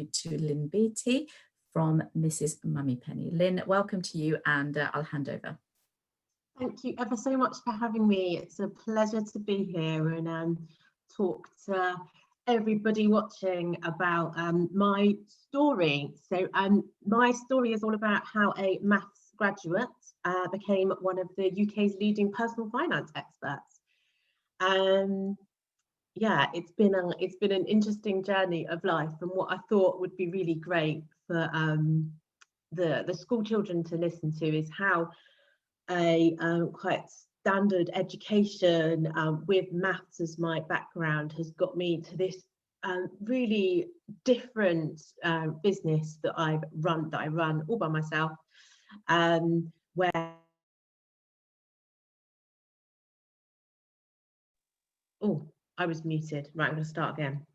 to Lynn Beattie from Mrs Mummypenny. Lynn, welcome to you, and I'll hand over. Thank you ever so much for having me. It's a pleasure to be here and talk to everybody watching about my story. So my story is all about how a maths graduate became one of the UK's leading personal finance experts. Yeah, it's been an interesting journey of life, and what I thought would be really great for the school children to listen to is how a quite standard education with maths as my background has got me to this really different business that I run all by myself, where I was muted. Right, I'm going to start again.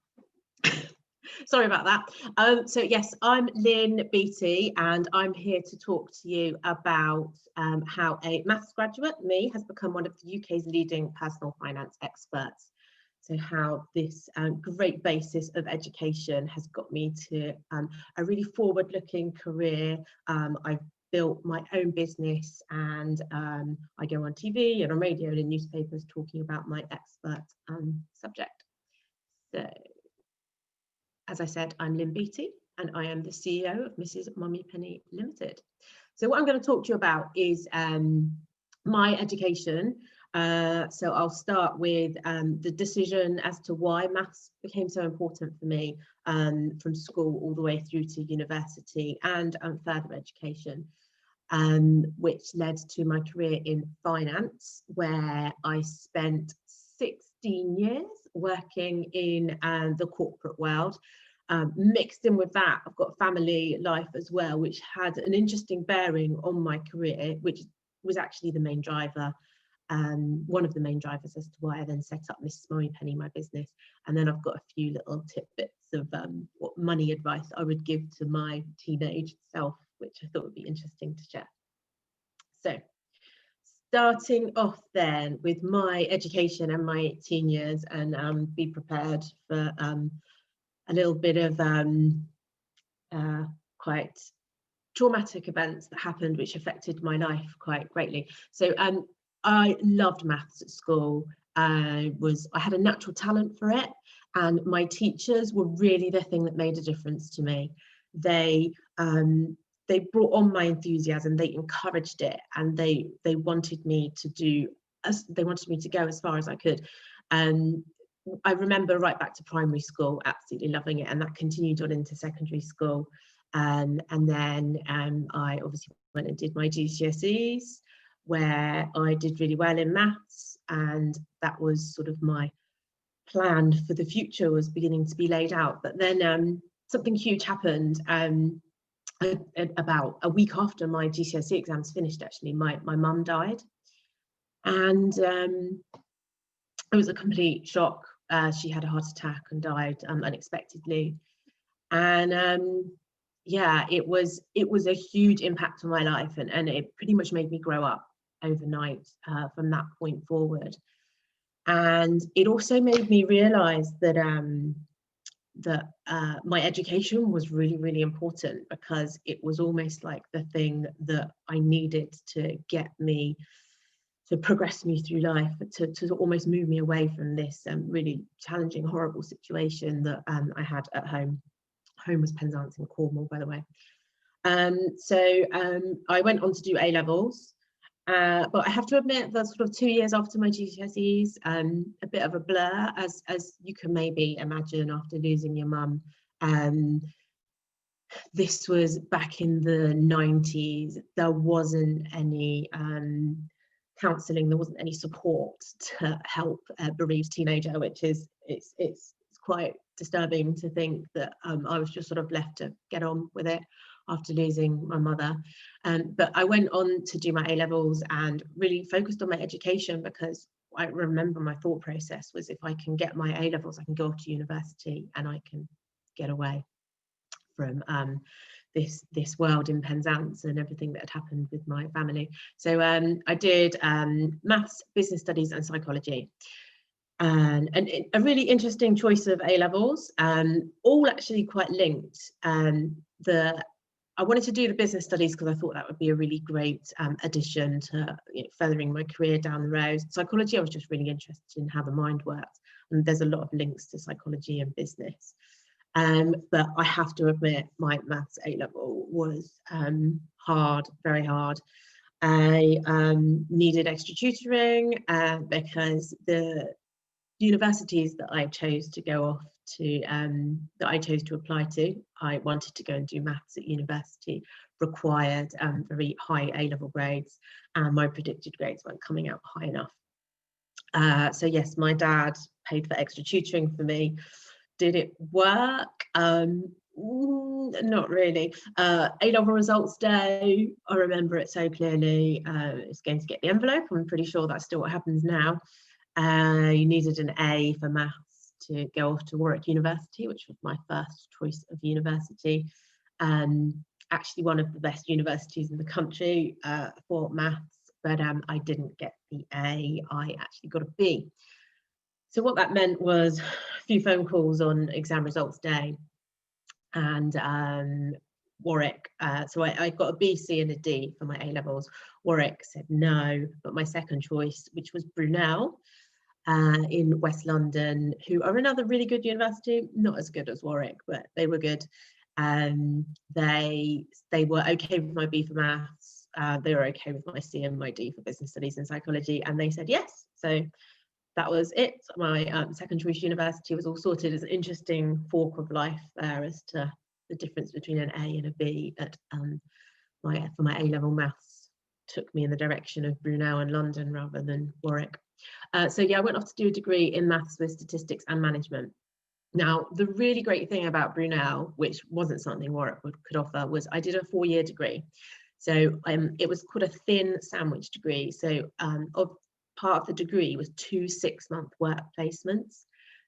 Sorry about that. So yes, I'm Lynn Beattie, and I'm here to talk to you about how a maths graduate, me, has become one of the UK's leading personal finance experts. So how this great basis of education has got me to a really forward-looking career. I've built my own business, and I go on TV and on radio and in newspapers talking about my expert subject. So, as I said, I'm Lynn Beattie, and I am the CEO of Mrs Mummypenny Limited. So what I'm going to talk to you about is my education. So I'll start with the decision as to why maths became so important for me from school all the way through to university and further education, which led to my career in finance, where I spent 16 years working in the corporate world. Mixed in with that, I've got family life as well, which had an interesting bearing on my career, which was actually the main driver, one of the main drivers as to why I then set up Mrs Mummypenny, my business. And then I've got a few little tidbits of what money advice I would give to my teenage self, which I thought would be interesting to share. So, starting off then with my education and my teen years, and be prepared for a little bit of quite traumatic events that happened which affected my life quite greatly. So I loved maths at school. I had a natural talent for it, and my teachers were really the thing that made a difference to me. They brought on my enthusiasm, they encouraged it, and they wanted me to go as far as I could. I remember right back to primary school absolutely loving it, and that continued on into secondary school. And then I obviously went and did my GCSEs, where I did really well in maths, and that was sort of my plan for the future was beginning to be laid out. But then something huge happened. About a week after my GCSE exams finished, actually, my mum died, and it was a complete shock. She had a heart attack and died unexpectedly, and yeah, it was a huge impact on my life, and it pretty much made me grow up overnight from that point forward. And it also made me realise that my education was really, really important, because it was almost like the thing that I needed to get me, to progress me through life, to almost move me away from this really challenging, horrible situation that I had at home. Home was Penzance in Cornwall, by the way. So I went on to do A-levels, but I have to admit that sort of 2 years after my GCSEs, a bit of a blur, as you can maybe imagine after losing your mum. This was back in the 90s. There wasn't any counselling, there wasn't any support to help a bereaved teenager, which is it's quite disturbing to think that I was just sort of left to get on with it after losing my mother. But I went on to do my A-levels and really focused on my education, because I remember my thought process was, if I can get my A-levels, I can go off to university and I can get away from this world in Penzance and everything that had happened with my family. So I did maths, business studies and psychology. and a really interesting choice of A levels, all actually quite linked. I wanted to do the business studies because I thought that would be a really great addition to furthering my career down the road. Psychology, I was just really interested in how the mind works, and there's a lot of links to psychology and business. But I have to admit, my maths A level was hard, very hard. I needed extra tutoring because the universities that I chose to go off to, that I chose to apply to, I wanted to go and do maths at university, required very high A-level grades, and my predicted grades weren't coming out high enough. So yes, my dad paid for extra tutoring for me. Did it work? Not really. A-level results day, I remember it so clearly. It's going to get the envelope. I'm pretty sure that's still what happens now. You needed an A for maths to go off to Warwick University, which was my first choice of university. Actually one of the best universities in the country for maths, but I didn't get the A, I actually got a B. So what that meant was a few phone calls on exam results day, and Warwick, so I got a B, C and a D for my A levels. Warwick said no, but my second choice, which was Brunel in West London, who are another really good university, not as good as Warwick, but they were good. They were okay with my B for maths, they were okay with my C and my D for business studies and psychology, and they said yes. So that was it. My second choice university was all sorted. As an interesting fork of life there as to the difference between an A and a B. At for my A-level maths took me in the direction of Brunel and London rather than Warwick. So yeah, I went off to do a degree in maths with statistics and management. Now, the really great thing about Brunel, which wasn't something Warwick could offer, was I did a 4-year degree. So it was called a thin sandwich degree. So part of the degree was 2 6-month work placements.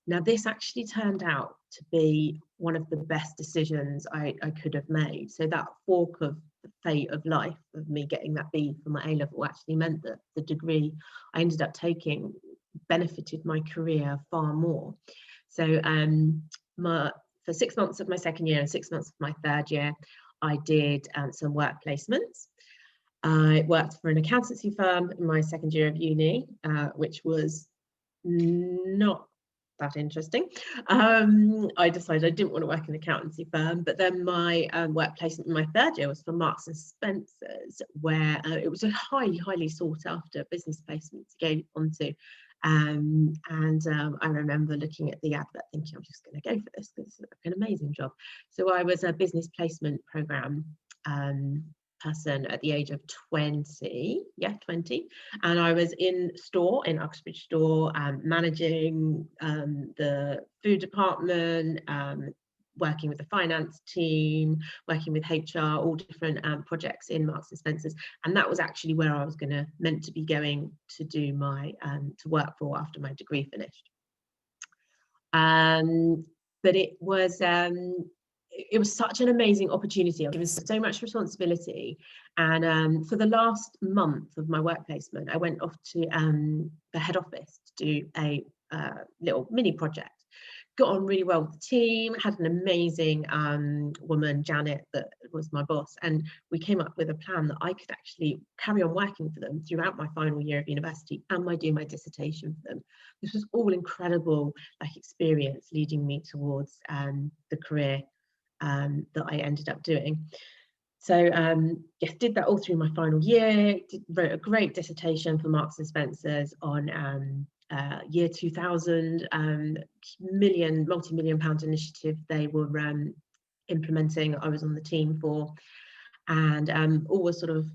Now, this actually turned out to be one of the best decisions I could have made. So that fork of the fate of life of me getting that B for my A-level actually meant that the degree I ended up taking benefited my career far more. So for 6 months of my second year and 6 months of my third year, I did some work placements. I worked for an accountancy firm in my second year of uni, which was not that interesting. I decided I didn't want to work in an accountancy firm, but then my work placement in my third year was for Marks and Spencer's, where it was a highly sought after business placement to go onto. I remember looking at the advert thinking, I'm just going to go for this because it's an amazing job. So I was a business placement program person at the age of 20, and I was in Uxbridge store, managing the food department, working with the finance team, working with HR, all different projects in Marks and Spencer's, and that was actually where I was meant to be going to do my to work for after my degree finished. But it was such an amazing opportunity. I was given so much responsibility, and for the last month of my work placement, I went off to the head office to do a little mini project. Got on really well with the team, had an amazing woman, Janet, that was my boss, and we came up with a plan that I could actually carry on working for them throughout my final year of university and do my dissertation for them. This was all incredible experience leading me towards the career that I ended up doing. So yes, did that all through my final year, wrote a great dissertation for Marks and Spencer's on year 2000, multi-million pound initiative they were implementing, I was on the team for, and all was sort of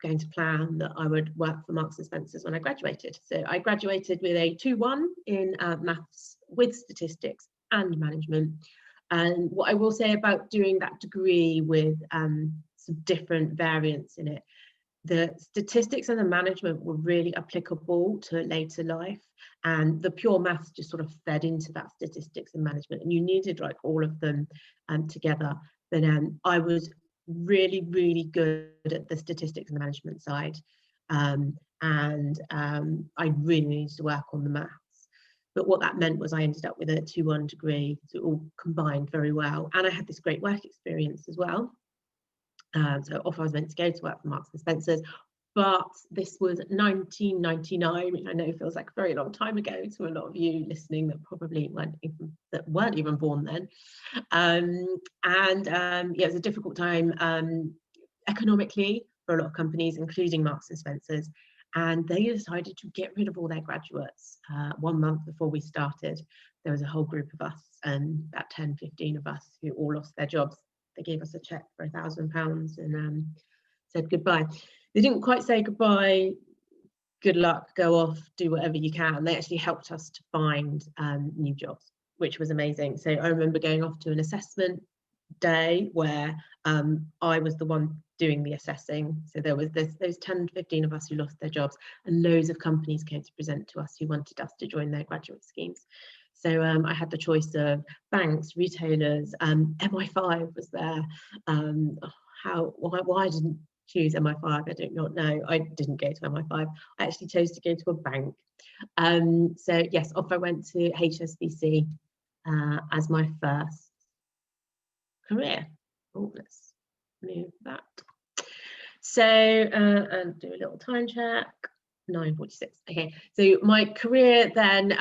going to plan that I would work for Marks and Spencer's when I graduated. So I graduated with a 2-1 in maths with statistics and management. And what I will say about doing that degree with some different variants in it, the statistics and the management were really applicable to later life, and the pure maths just sort of fed into that statistics and management, and you needed all of them together. But I was really good at the statistics and the management side, and I really needed to work on the maths. But what that meant was I ended up with a 2:1 degree, so it all combined very well. And I had this great work experience as well. So off I was meant to go to work for Marks and Spencer's, but this was 1999, which I know feels like a very long time ago to a lot of you listening that probably weren't even born then. Yeah, it was a difficult time economically for a lot of companies, including Marks and Spencer's, and they decided to get rid of all their graduates 1 month before we started. There was a whole group of us, about 10, 15 of us, who all lost their jobs. They gave us a cheque for £1,000 and said goodbye. They didn't quite say goodbye, good luck, go off, do whatever you can. They actually helped us to find new jobs, which was amazing. So I remember going off to an assessment day where I was the one doing the assessing. So there was those 10, 15 of us who lost their jobs, and loads of companies came to present to us who wanted us to join their graduate schemes. So I had the choice of banks, retailers, MI5 was there. Why I didn't choose MI5, I do not know. I didn't go to MI5. I actually chose to go to a bank. So yes, off I went to HSBC as my first career. Oh, let's move that. So and do a little time check. 9:46. Okay, so my career then,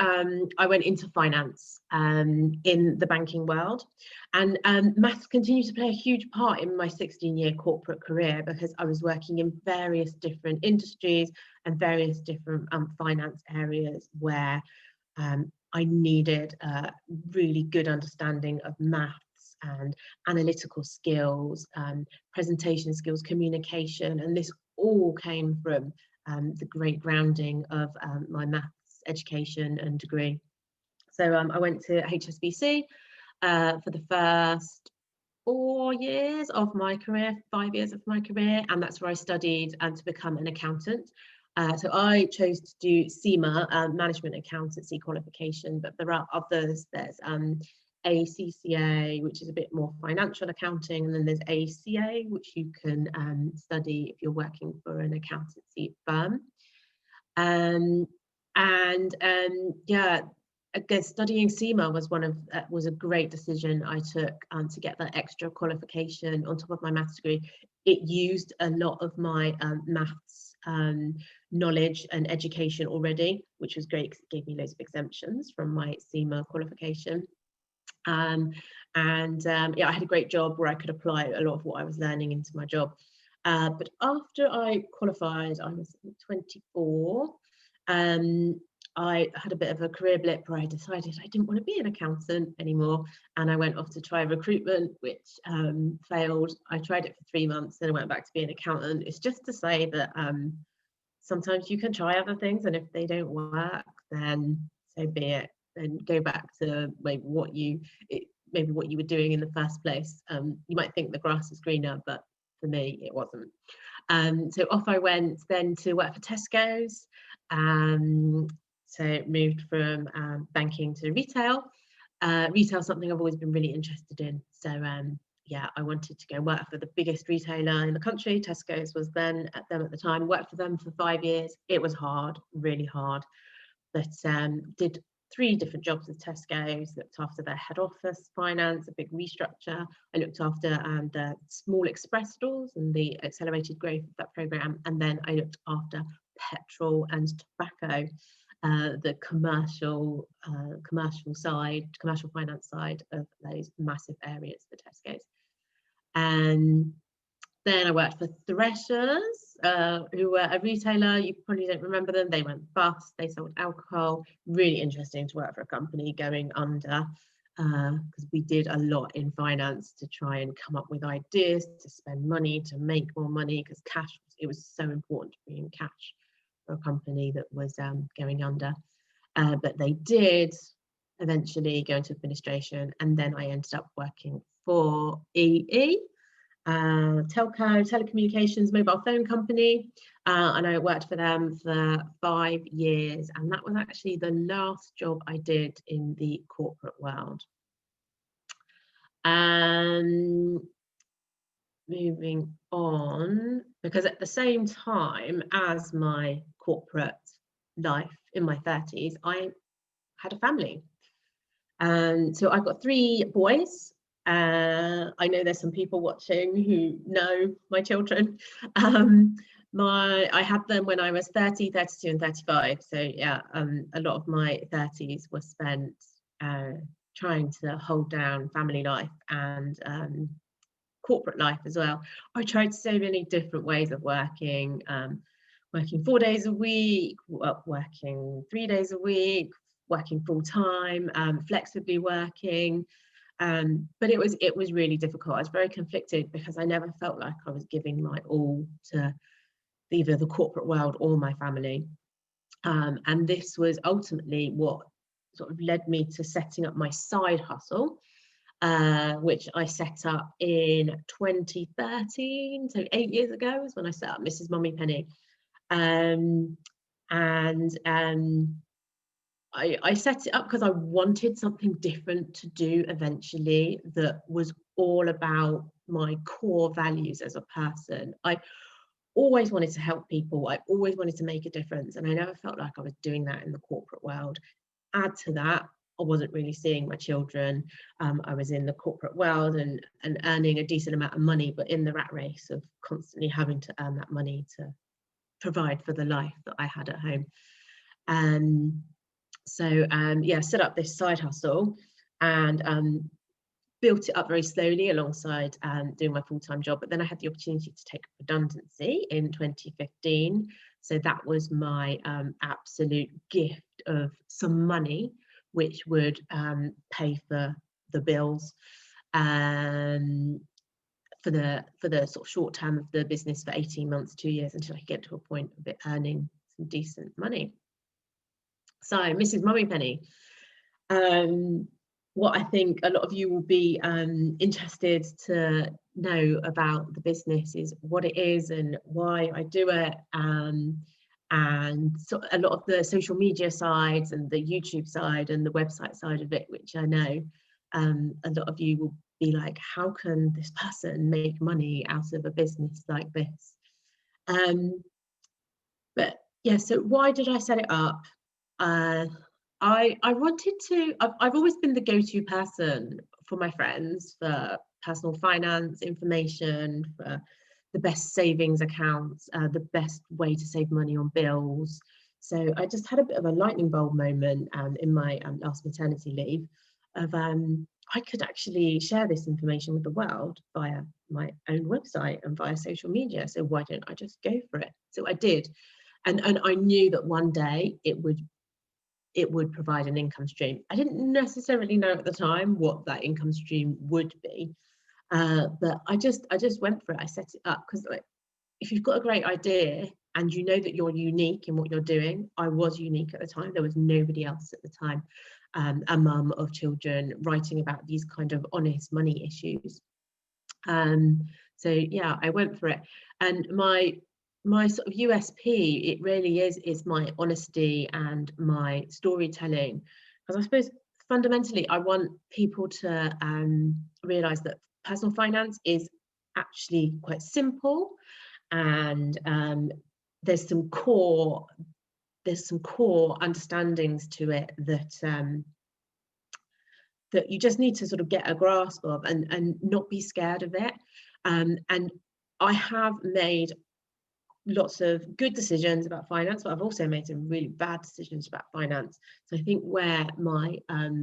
I went into finance in the banking world, and maths continued to play a huge part in my 16-year corporate career, because I was working in various different industries and various different finance areas where I needed a really good understanding of maths and analytical skills, presentation skills, communication, and this all came from the great grounding of my maths education and degree. So I went to HSBC for the first 4 years of my career, 5 years of my career, and that's where I studied to become an accountant. So I chose to do ACMA, management accountancy qualification, but there are others. There's ACCA, which is a bit more financial accounting, and then there's ACA, which you can study if you're working for an accountancy firm. Yeah, I guess studying ACMA was a great decision I took to get that extra qualification on top of my maths degree. It used a lot of my maths knowledge and education already, which was great because it gave me loads of exemptions from my ACMA qualification. Yeah, I had a great job where I could apply a lot of what I was learning into my job. But after I qualified, I was 24. I had a bit of a career blip where I decided I didn't want to be an accountant anymore, and I went off to try recruitment, which failed. I tried it for 3 months, then I went back to be an accountant. It's just to say that sometimes you can try other things, and if they don't work, then so be it, and go back to maybe what you were doing in the first place. You might think the grass is greener, but for me it wasn't. So off I went then to work for Tesco's. So moved from banking to retail. Retail is something I've always been really interested in. So yeah, I wanted to go work for the biggest retailer in the country. Tesco's was then at the time. Worked for them for 5 years. It was hard, really hard, but did 3 different jobs with Tesco's. Looked after their head office finance, a big restructure. I looked after the small express stores and the accelerated growth of that program, and then I looked after petrol and tobacco, the commercial finance side of those massive areas for Tesco's. And then I worked for Threshers, who were a retailer. You probably don't remember them. They went bust. They sold alcohol. Really interesting to work for a company going under, because we did a lot in finance to try and come up with ideas to spend money, to make more money, because cash, it was so important to be in cash for a company that was going under. But they did eventually go into administration, and then I ended up working for EE, telecommunications mobile phone company, and I worked for them for 5 years, and that was actually the last job I did in the corporate world. Moving on, because at the same time as my corporate life in my 30s, I had a family. And so I've got 3 boys. I know there's some people watching who know my children. I had them when I was 30, 32 and 35. So yeah, a lot of my 30s were spent trying to hold down family life and corporate life as well. I tried so many different ways of working, working 4 days a week, working 3 days a week, working full time, flexibly working. But it was really difficult. I was very conflicted because I never felt like I was giving my all to either the corporate world or my family. And this was ultimately what sort of led me to setting up my side hustle, which I set up in 2013, so 8 years ago is when I set up Mrs Mummypenny. I set it up because I wanted something different to do eventually that was all about my core values as a person. I always wanted to help people. I always wanted to make a difference, and I never felt like I was doing that in the corporate world. Add to that, I wasn't really seeing my children. I was in the corporate world and earning a decent amount of money, but in the rat race of constantly having to earn that money to provide for the life that I had at home. Yeah, set up this side hustle and built it up very slowly alongside doing my full-time job. But then I had the opportunity to take redundancy in 2015. So that was my absolute gift of some money, which would pay for the bills for the sort of short term of the business for 18 months, 2 years, until I get to a point of it earning some decent money. So Mrs Mummypenny, what I think a lot of you will be interested to know about the business is what it is and why I do it, and so a lot of the social media sides and the YouTube side and the website side of it, which I know a lot of you will be like, how can this person make money out of a business like this? But yeah, so why did I set it up? I wanted to, I've always been the go-to person for my friends for personal finance information, for the best savings accounts, the best way to save money on bills. So I just had a bit of a lightning bulb moment in my last maternity leave of I could actually share this information with the world via my own website and via social media. So why don't I just go for it? So I did. And I knew that one day it would provide an income stream. I didn't necessarily know at the time what that income stream would be, but I just went for it. I set it up because, like, if you've got a great idea and you know that you're unique in what you're doing, I was unique at the time. There was nobody else at the time, a mum of children writing about these kind of honest money issues. So yeah, I went for it, and my sort of USP, it really is my honesty and my storytelling, because I suppose fundamentally I want people to realize that personal finance is actually quite simple, and there's some core understandings to it that that you just need to sort of get a grasp of and not be scared of it. And I have made lots of good decisions about finance, but I've also made some really bad decisions about finance. So I think where my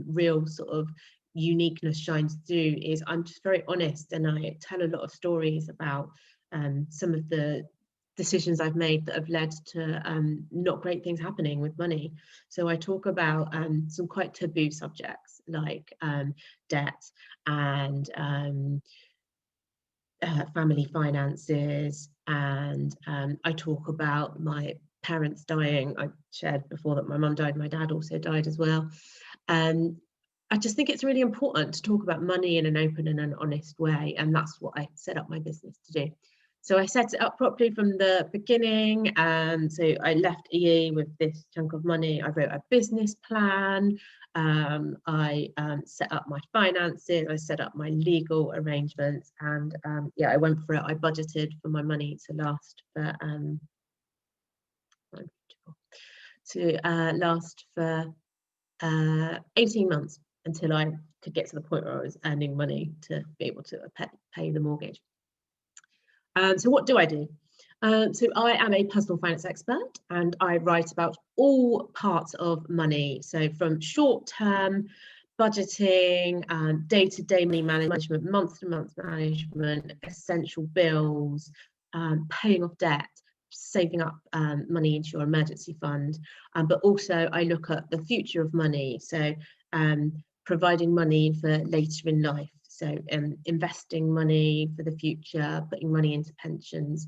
real sort of uniqueness shines through is I'm just very honest, and I tell a lot of stories about some of the decisions I've made that have led to not great things happening with money. So I talk about some quite taboo subjects like debt and family finances, and I talk about my parents dying. I shared before that my mum died, my dad also died as well. I just think it's really important to talk about money in an open and an honest way, and that's what I set up my business to do. So I set it up properly from the beginning. So I left EE with this chunk of money. I wrote a business plan. I set up my finances. I set up my legal arrangements, and yeah, I went for it. I budgeted for my money to last for 18 months until I could get to the point where I was earning money to be able to pay the mortgage. So what do I do? So I am a personal finance expert, and I write about all parts of money. So from short-term budgeting, day-to-day money management, month-to-month management, essential bills, paying off debt, saving up money into your emergency fund, but also I look at the future of money. So providing money for later in life. So investing money for the future, putting money into pensions,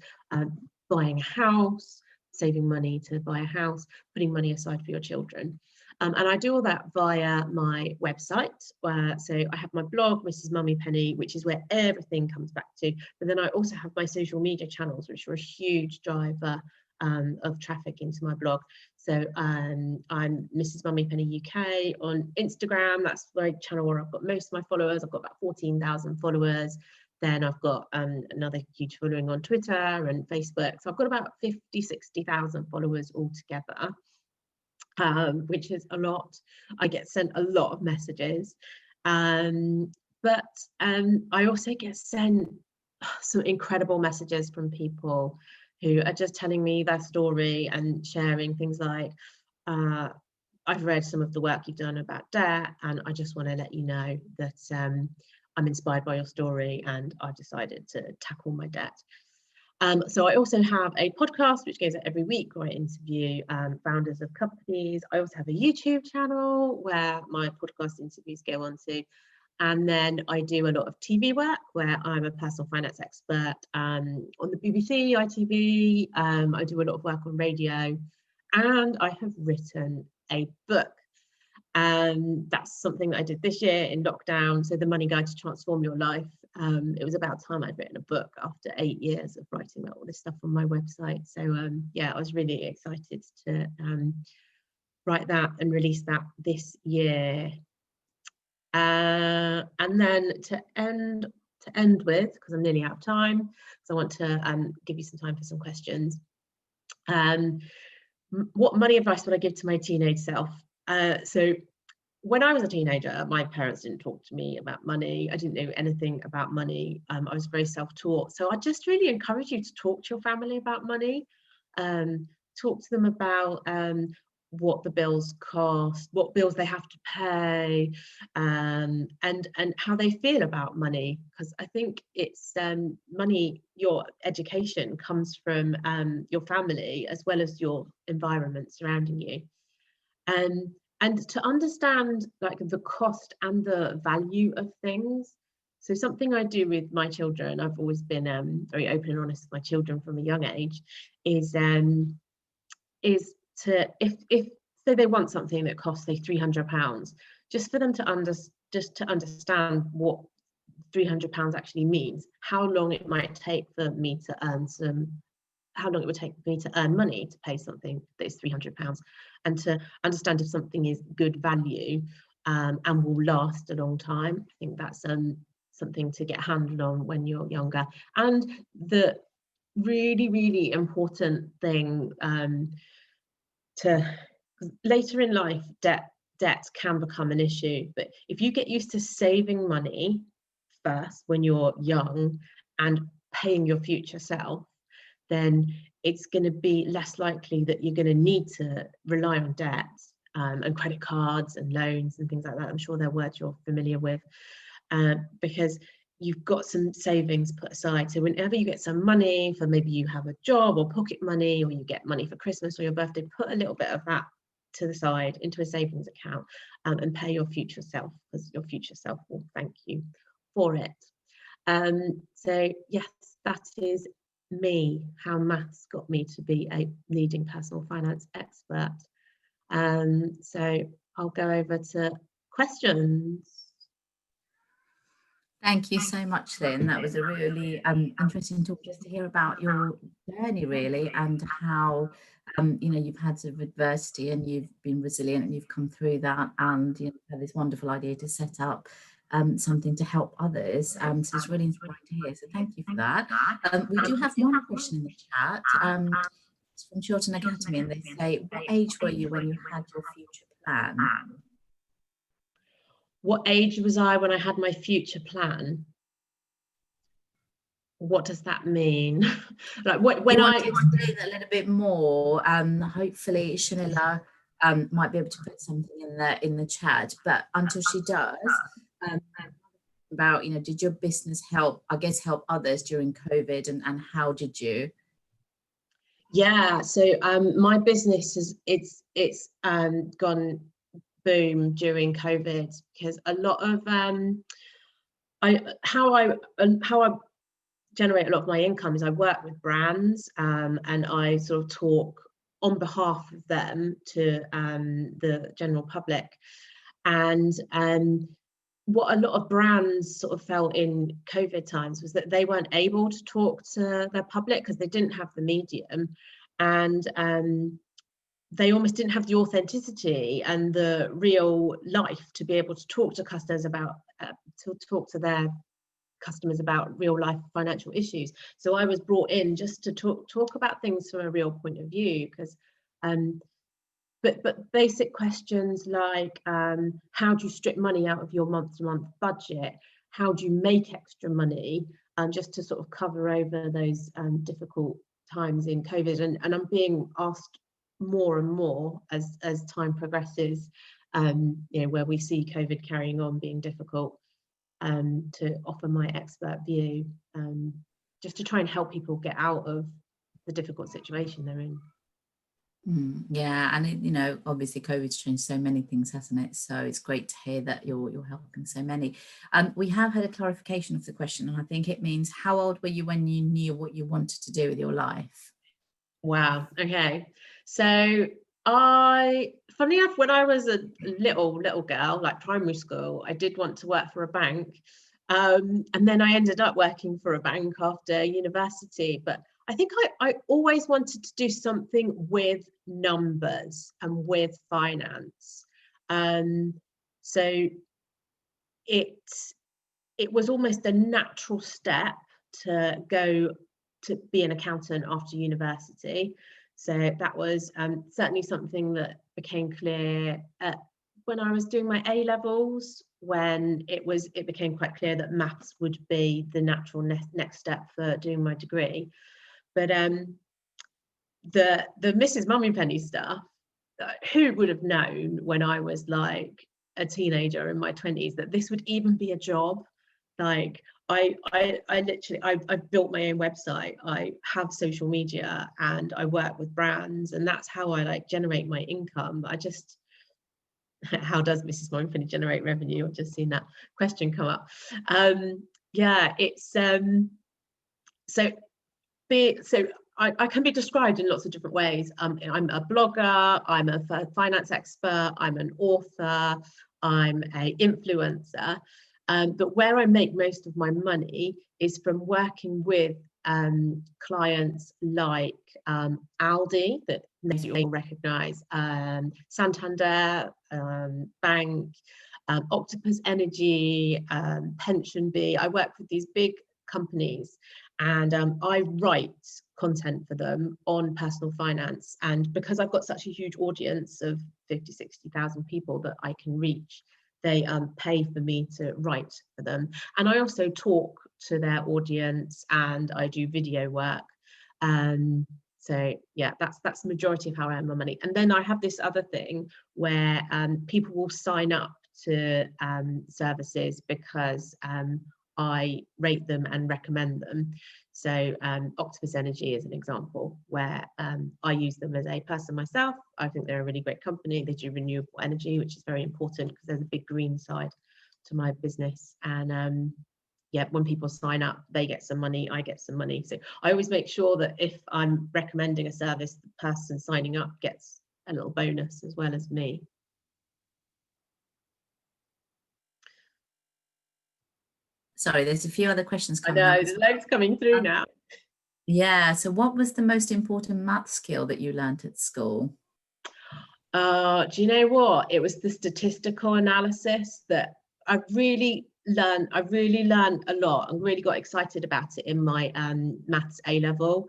buying a house, saving money to buy a house, putting money aside for your children. And I do all that via my website. So I have my blog, Mrs Mummypenny, which is where everything comes back to. But then I also have my social media channels, which are a huge driver of traffic into my blog. So I'm Mrs Mummypenny UK on Instagram. That's my channel where I've got most of my followers. I've got about 14,000 followers. Then I've got another huge following on Twitter and Facebook. So I've got about 50, 60,000 followers altogether, which is a lot. I get sent a lot of messages. But I also get sent some incredible messages from people who are just telling me their story and sharing things like, I've read some of the work you've done about debt, and I just want to let you know that I'm inspired by your story and I've decided to tackle my debt. So I also have a podcast which goes out every week where I interview founders of companies. I also have a YouTube channel where my podcast interviews go on to. And then I do a lot of TV work where I'm a personal finance expert on the BBC, ITV. I do a lot of work on radio, and I have written a book. That's something that I did this year in lockdown. So The Money Guide to Transform Your Life. It was about time I'd written a book after 8 years of writing about all this stuff on my website. So yeah, I was really excited to write that and release that this year. And then to end with, because I'm nearly out of time, so I want to give you some time for some questions. What money advice would I give to my teenage self? So when I was a teenager, my parents didn't talk to me about money. I didn't know anything about money. I was very self-taught. So I just really encourage you to talk to your family about money. Talk to them about what the bills cost, what bills they have to pay, and how they feel about money. Because I think it's money, your education comes from your family as well as your environment surrounding you. And to understand like the cost and the value of things. So something I do with my children, I've always been very open and honest with my children from a young age, is to, if so they want something that costs say £300, just for them to understand what £300 actually means, how long it might take for me to earn how long it would take me to earn money to pay something that is £300, and to understand if something is good value and will last a long time. I think that's something to get a handle on when you're younger. And the really, really important thing to later in life, debt can become an issue. But if you get used to saving money first when you're young and paying your future self, then it's going to be less likely that you're going to need to rely on debt and credit cards and loans and things like that. I'm sure they're words you're familiar with, because you've got some savings put aside. So whenever you get some money for, maybe you have a job or pocket money, or you get money for Christmas or your birthday, put a little bit of that to the side into a savings account and pay your future self, because your future self will thank you for it. So yes, that is me, how maths got me to be a leading personal finance expert. So I'll go over to questions. Thank you so much, Lynn. That was a really interesting talk, just to hear about your journey, really, and how you know, you've had sort of adversity and you've been resilient and you've come through that, and you know, had this wonderful idea to set up something to help others. So it's really inspiring to hear. So thank you for that. We do have one question in the chat. It's from Chiltern Academy, and they say, "What age were you when you had your future plan?" What age was I when I had my future plan? What does that mean? Like when You I want to explain a little bit more? Hopefully Shanila might be able to put something in the chat, but until she does, about, you know, did your business help, I guess, help others during COVID, and how did you? Yeah, so my business is it's gone boom during COVID, because a lot of how I generate a lot of my income is I work with brands, and I sort of talk on behalf of them to the general public. And what a lot of brands sort of felt in COVID times was that they weren't able to talk to their public because they didn't have the medium, and they almost didn't have the authenticity and the real life to be able to talk to customers about real life financial issues. So I was brought in just to talk about things from a real point of view, because but basic questions like how do you strip money out of your month-to-month budget, how do you make extra money, just to sort of cover over those difficult times in COVID. And I'm being asked more and more as time progresses, you know, where we see COVID carrying on being difficult, to offer my expert view, just to try and help people get out of the difficult situation they're in. Yeah, and you know, obviously COVID's changed so many things, hasn't it? So it's great to hear that you're helping so many. We have had a clarification of the question, and I think it means, how old were you when you knew what you wanted to do with your life? Wow. Okay. So funny enough, when I was a little girl, like primary school, I did want to work for a bank. And then I ended up working for a bank after university. But I think I always wanted to do something with numbers and with finance. So it was almost a natural step to go to be an accountant after university. So that was certainly something that became clear when I was doing my A levels, when it became quite clear that maths would be the natural next step for doing my degree. But the Mrs Mummypenny stuff, who would have known when I was like a teenager in my 20s that this would even be a job? Like I built my own website, I have social media, and I work with brands, and that's how I like generate my income. I just, how does Mrs Mummypenny generate revenue? I've just seen that question come up. Yeah, it's so I can be described in lots of different ways. I'm a blogger, I'm a finance expert, I'm an author, I'm an influencer. But where I make most of my money is from working with clients like Aldi, that you all recognise, Santander, Bank, Octopus Energy, Pension Bee. I work with these big companies, and I write content for them on personal finance. And because I've got such a huge audience of 50,000-60,000 people that I can reach, they pay for me to write for them. And I also talk to their audience, and I do video work. So yeah, that's the majority of how I earn my money. And then I have this other thing where people will sign up to services because I rate them and recommend them. So Octopus Energy is an example where I use them as a person myself. I think they're a really great company. They do renewable energy, which is very important because there's a big green side to my business. And yeah, when people sign up, they get some money, I get some money. So I always make sure that if I'm recommending a service, the person signing up gets a little bonus as well as me. Sorry, there's a few other questions coming up. I know, there's loads coming through now. Yeah, so what was the most important math skill that you learnt at school? Do you know what? It was the statistical analysis that I really learned a lot and really got excited about it in my maths A level.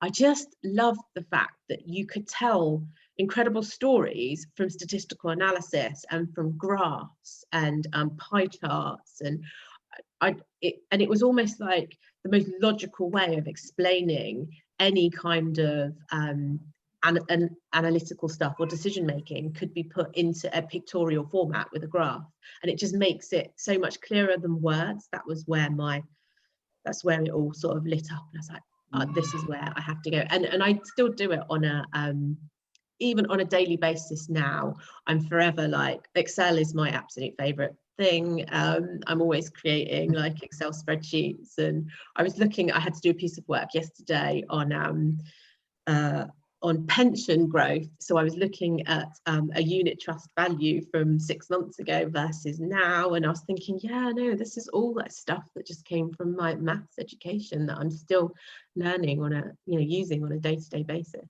I just loved the fact that you could tell, incredible stories from statistical analysis and from graphs and pie charts, and it was almost like the most logical way of explaining any kind of analytical stuff or decision making could be put into a pictorial format with a graph, and it just makes it so much clearer than words. That's where it all sort of lit up, and I was like, oh, this is where I have to go. And I still do it on a even on a daily basis now. I'm forever like, Excel is my absolute favorite thing. I'm always creating like Excel spreadsheets, and I had to do a piece of work yesterday on pension growth. So I was looking at a unit trust value from 6 months ago versus now, and I was thinking, yeah, no, this is all that stuff that just came from my maths education that I'm still learning on using on a day-to-day basis.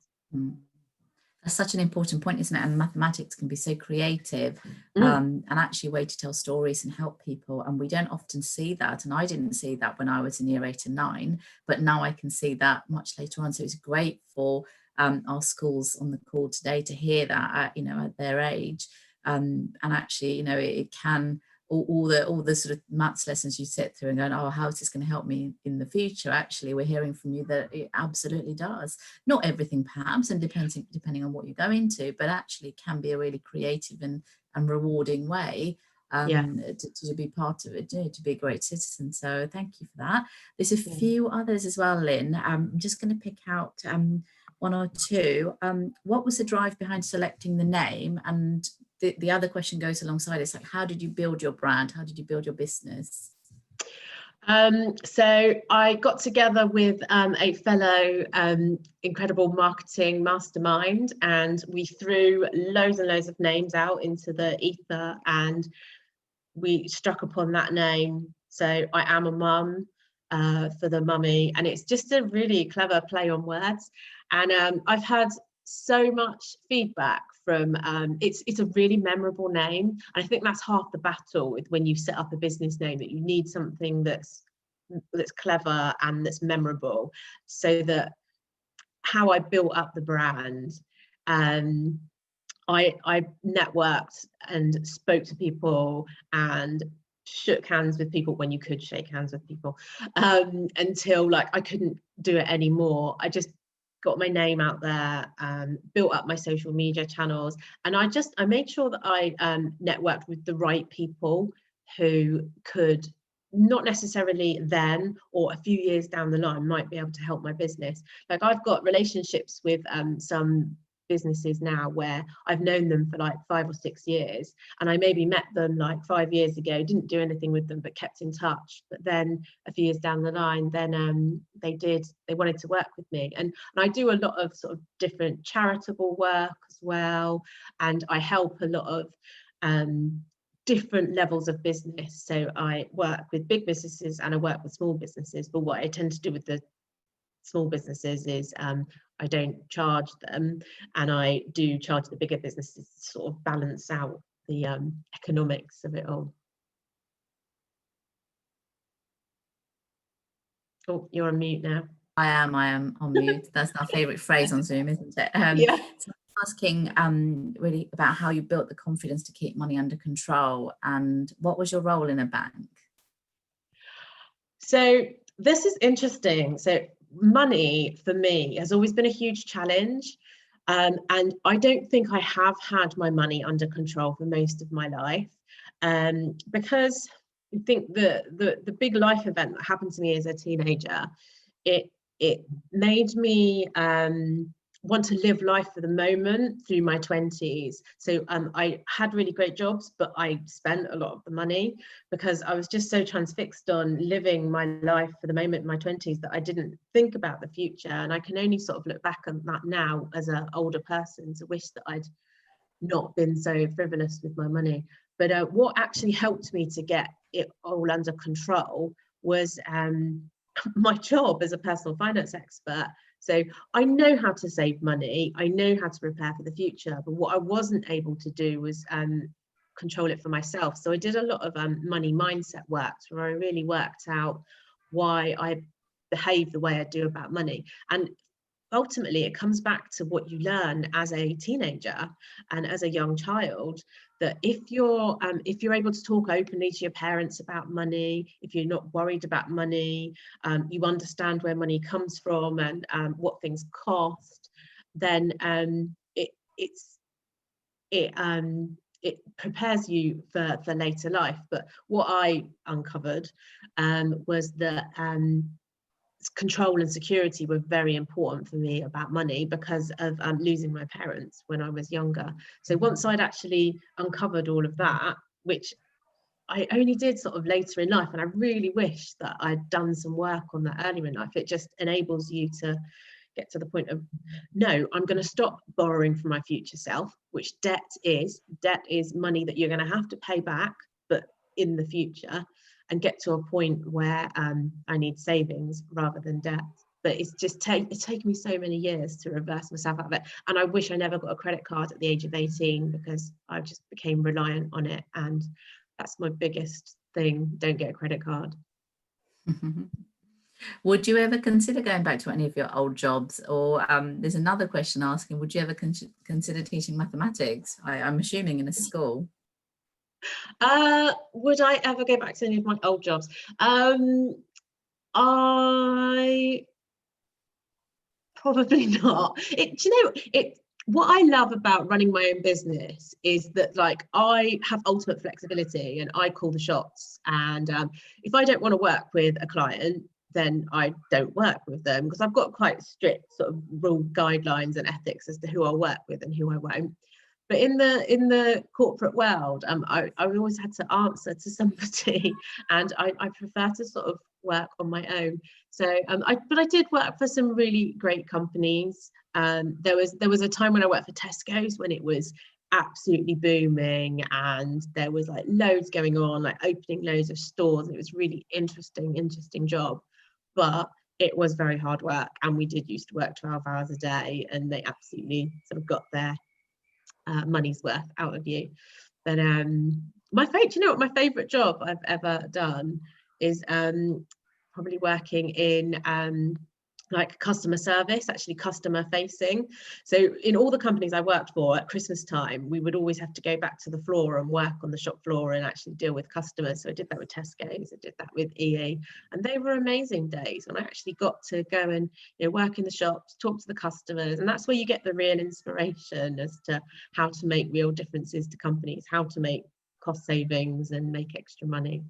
That's such an important point, isn't it? And mathematics can be so creative, and actually a way to tell stories and help people. And we don't often see that. And I didn't see that when I was in year 8 and 9, but now I can see that much later on. So it's great for our schools on the call today to hear that, at their age. And actually, it can, all the sort of maths lessons you sit through and going, oh, how is this going to help me in the future? Actually, we're hearing from you that it absolutely does. Not everything perhaps, and depending on what you go into, but actually can be a really creative and rewarding way to be part of it, to be a great citizen. So thank you for that. There's a few others as well, Lynn. I'm just going to pick out one or two. What was the drive behind selecting the name? And the other question goes alongside. It's like, how did you build your brand? How did you build your business? So I got together with a fellow incredible marketing mastermind, and we threw loads and loads of names out into the ether, and we struck upon that name. So I am a mum for the mummy, and it's just a really clever play on words. And I've had so much feedback from it's a really memorable name, and I think that's half the battle with when you set up a business name, that you need something that's clever and that's memorable. So that how I built up the brand, I networked and spoke to people and shook hands with people when you could shake hands with people, until like I couldn't do it anymore. I just got my name out there, built up my social media channels, and I made sure that I networked with the right people who could, not necessarily then or a few years down the line, might be able to help my business. Like I've got relationships with some businesses now where I've known them for like 5 or 6 years, and I maybe met them like 5 years ago, didn't do anything with them, but kept in touch. But then a few years down the line, then they wanted to work with me, and I do a lot of sort of different charitable work as well, and I help a lot of different levels of business. So I work with big businesses and I work with small businesses, but what I tend to do with the small businesses is I don't charge them, and I do charge the bigger businesses to sort of balance out the economics of it all. Oh, you're on mute now. I am on mute. That's our favourite phrase on Zoom, isn't it? Yeah. So I'm asking really about how you built the confidence to keep money under control, and what was your role in a bank? So this is interesting. So money for me has always been a huge challenge, and I don't think I have had my money under control for most of my life, because I think the big life event that happened to me as a teenager, it made me want to live life for the moment through my 20s. So I had really great jobs, but I spent a lot of the money because I was just so transfixed on living my life for the moment in my 20s that I didn't think about the future. And I can only sort of look back on that now as an older person to wish that I'd not been so frivolous with my money. But what actually helped me to get it all under control was my job as a personal finance expert. So I know how to save money, I know how to prepare for the future, but what I wasn't able to do was control it for myself. So I did a lot of money mindset work where I really worked out why I behave the way I do about money. And ultimately it comes back to what you learn as a teenager and as a young child, that if you're able to talk openly to your parents about money, if you're not worried about money, you understand where money comes from and what things cost, then it prepares you for later life. But what I uncovered was that control and security were very important for me about money, because of losing my parents when I was younger. So once I'd actually uncovered all of that, which I only did sort of later in life, and I really wish that I'd done some work on that earlier in life, it just enables you to get to the point of, no, I'm going to stop borrowing from my future self, which debt is money that you're going to have to pay back, but in the future, and get to a point where I need savings rather than debt. But it's just it's taken me so many years to reverse myself out of it. And I wish I never got a credit card at the age of 18, because I just became reliant on it. And that's my biggest thing. Don't get a credit card. Would you ever consider going back to any of your old jobs? Or there's another question asking, would you ever consider teaching mathematics? I'm assuming in a school. Would I ever go back to any of my old jobs? I probably not. What I love about running my own business is that, like, I have ultimate flexibility and I call the shots. And if I don't want to work with a client, then I don't work with them, because I've got quite strict sort of rule guidelines and ethics as to who I'll work with and who I won't. But in the corporate world, I always had to answer to somebody, and I prefer to sort of work on my own. So but I did work for some really great companies. There was a time when I worked for Tesco's when it was absolutely booming, and there was like loads going on, like opening loads of stores, and it was really interesting job. But it was very hard work, and we did used to work 12 hours a day, and they absolutely sort of got their money's worth out of you. But my favorite job I've ever done is probably working in like customer service, actually customer facing. So in all the companies I worked for, at Christmas time, we would always have to go back to the floor and work on the shop floor and actually deal with customers. So I did that with Tesco's, I did that with EE, and they were amazing days. And I actually got to go and work in the shops, talk to the customers, and that's where you get the real inspiration as to how to make real differences to companies, how to make cost savings and make extra money.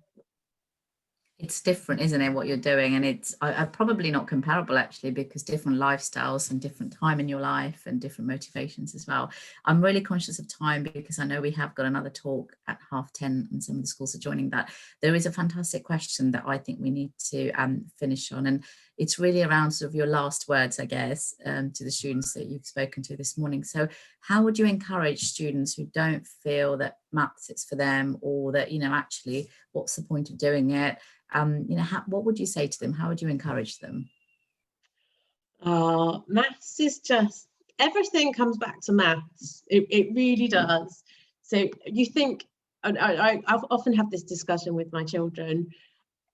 It's different, isn't it, what you're doing? And it's probably not comparable, actually, because different lifestyles and different time in your life and different motivations as well. I'm really conscious of time, because I know we have got another talk at 10:30 and some of the schools are joining that. There is a fantastic question that I think we need to finish on, and it's really around sort of your last words, I guess, to the students that you've spoken to this morning. So how would you encourage students who don't feel that maths is for them, or that, actually, what's the point of doing it? What would you say to them? How would you encourage them? Maths is just, everything comes back to maths. It really does. So you think, I often have this discussion with my children,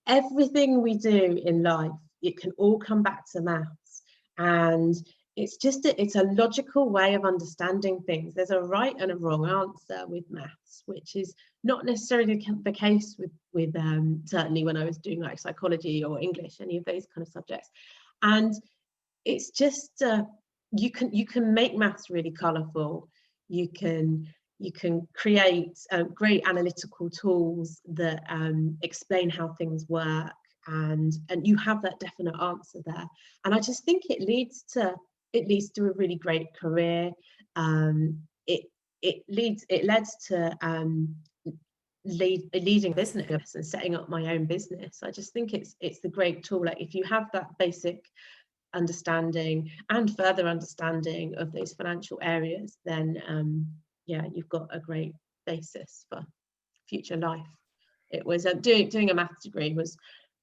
everything we do in life, it can all come back to maths. And it's just it's a logical way of understanding things. There's a right and a wrong answer with maths, which is not necessarily the case with certainly when I was doing like psychology or English, any of those kind of subjects. And it's just you can make maths really colourful. You can create great analytical tools that explain how things work, and you have that definite answer there. And I just think it leads to a really great career. It led to leading business and setting up my own business. I just think it's the great tool. Like, if you have that basic understanding and further understanding of those financial areas, then yeah, you've got a great basis for future life. It was doing a maths degree was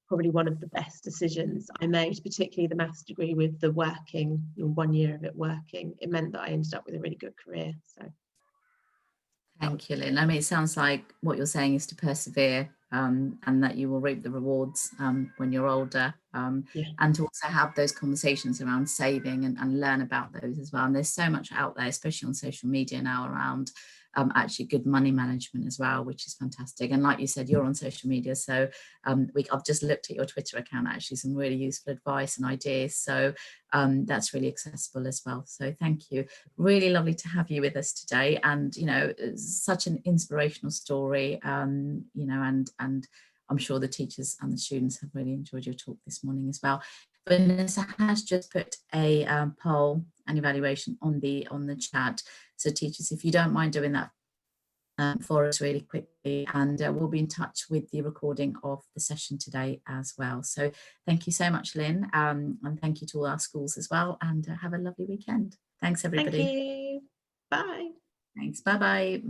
probably one of the best decisions I made, particularly the maths degree with the working, 1 year of it working. It meant that I ended up with a really good career. So thank you, Lynn. I mean, it sounds like what you're saying is to persevere, and that you will reap the rewards when you're older, Yeah. and to also have those conversations around saving and learn about those as well. And there's so much out there, especially on social media now, around actually good money management as well, which is fantastic. And like you said, you're on social media, so I've just looked at your Twitter account, actually some really useful advice and ideas, so that's really accessible as well. So thank you, really lovely to have you with us today, and you know, such an inspirational story, you know, and I'm sure the teachers and the students have really enjoyed your talk this morning as well. Vanessa has just put a poll and evaluation on the chat. So teachers, if you don't mind doing that for us really quickly, and we'll be in touch with the recording of the session today as well. So thank you so much, Lynn, and thank you to all our schools as well, and have a lovely weekend. Thanks everybody. Thank you. Bye. Thanks. Bye bye.